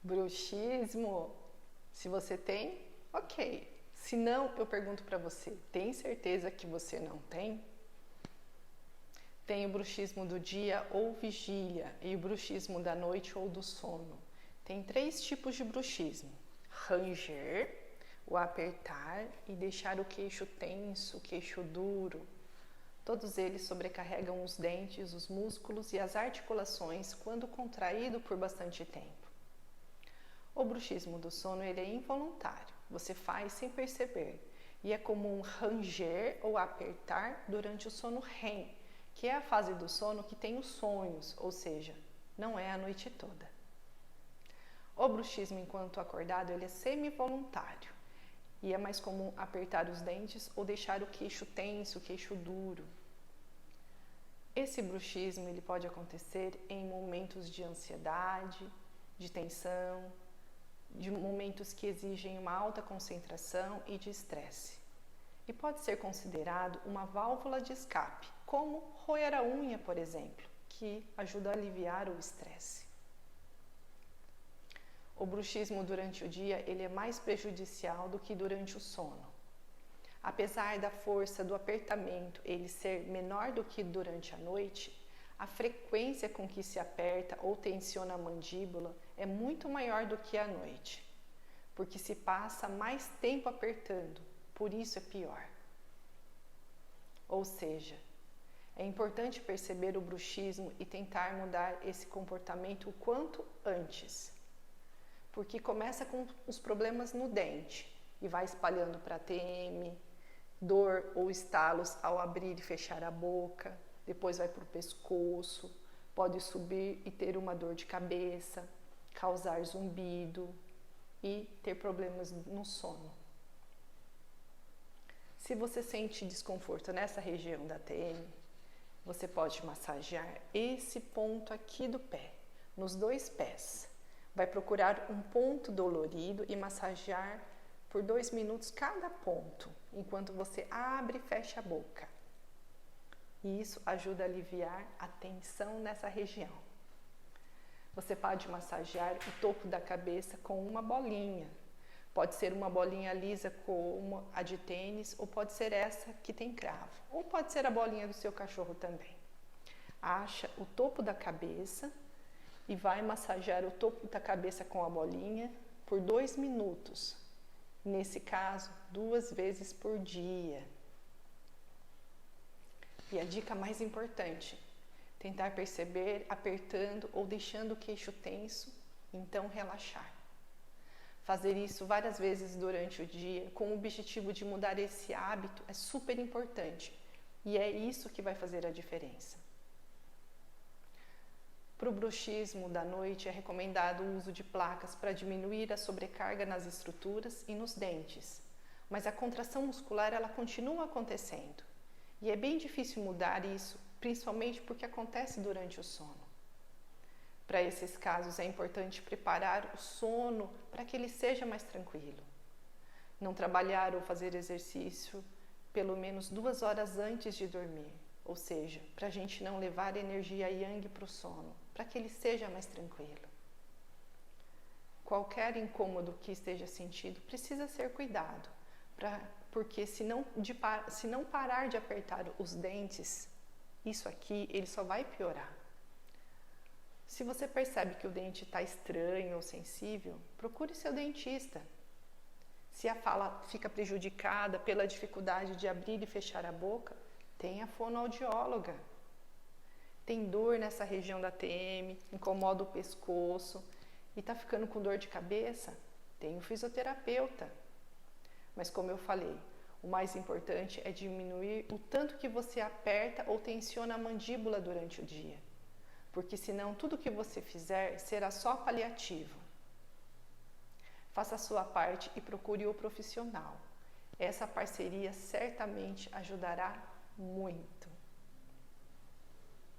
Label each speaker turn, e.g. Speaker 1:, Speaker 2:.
Speaker 1: Bruxismo? Se você tem, ok. Se não, eu pergunto para você, tem certeza que você não tem? Tem o bruxismo do dia ou vigília e o bruxismo da noite ou do sono. Tem 3 tipos de bruxismo: ranger, o apertar e deixar o queixo tenso, o queixo duro. Todos eles sobrecarregam os dentes, os músculos e as articulações quando contraído por bastante tempo. O bruxismo do sono ele é involuntário, você faz sem perceber e é comum ranger ou apertar durante o sono REM, que é a fase do sono que tem os sonhos, ou seja, não é a noite toda. O bruxismo enquanto acordado ele é semi-voluntário e é mais comum apertar os dentes ou deixar o queixo tenso, o queixo duro. Esse bruxismo ele pode acontecer em momentos de ansiedade, de tensão, de momentos que exigem uma alta concentração e de estresse. E pode ser considerado uma válvula de escape, como roer a unha, por exemplo, que ajuda a aliviar o estresse. O bruxismo durante o dia ele é mais prejudicial do que durante o sono. Apesar da força do apertamento ele ser menor do que durante a noite, a frequência com que se aperta ou tensiona a mandíbula é muito maior do que à noite, porque se passa mais tempo apertando, por isso é pior. Ou seja, é importante perceber o bruxismo e tentar mudar esse comportamento o quanto antes, porque começa com os problemas no dente e vai espalhando para TM, dor ou estalos ao abrir e fechar a boca, depois vai para o pescoço, pode subir e ter uma dor de cabeça, causar zumbido e ter problemas no sono. Se você sente desconforto nessa região da TM, você pode massagear esse ponto aqui do pé, nos 2 pés. Vai procurar um ponto dolorido e massagear por 2 minutos cada ponto, enquanto você abre e fecha a boca. E isso ajuda a aliviar a tensão nessa região. Você pode massagear o topo da cabeça com uma bolinha. Pode ser uma bolinha lisa como a de tênis, ou pode ser essa que tem cravo, ou pode ser a bolinha do seu cachorro também. Acha o topo da cabeça e vai massagear o topo da cabeça com a bolinha por 2 minutos. Nesse caso, 2 vezes por dia. E a dica mais importante, tentar perceber apertando ou deixando o queixo tenso, então relaxar. Fazer isso várias vezes durante o dia, com o objetivo de mudar esse hábito, é super importante. E é isso que vai fazer a diferença. Para o bruxismo da noite, é recomendado o uso de placas para diminuir a sobrecarga nas estruturas e nos dentes. Mas a contração muscular, ela continua acontecendo. E é bem difícil mudar isso, principalmente porque acontece durante o sono. Para esses casos, é importante preparar o sono para que ele seja mais tranquilo. Não trabalhar ou fazer exercício pelo menos 2 horas antes de dormir, ou seja, para a gente não levar energia yang para o sono, para que ele seja mais tranquilo. Qualquer incômodo que esteja sentido precisa ser cuidado, porque se não parar de apertar os dentes, isso aqui ele só vai piorar. Se você percebe que o dente está estranho ou sensível, procure seu dentista. Se a fala fica prejudicada pela dificuldade de abrir e fechar a boca, tenha fonoaudióloga. Tem dor nessa região da TM, incomoda o pescoço e está ficando com dor de cabeça, tem um fisioterapeuta. Mas como eu falei, o mais importante é diminuir o tanto que você aperta ou tensiona a mandíbula durante o dia. Porque senão tudo que você fizer será só paliativo. Faça a sua parte e procure o profissional. Essa parceria certamente ajudará muito.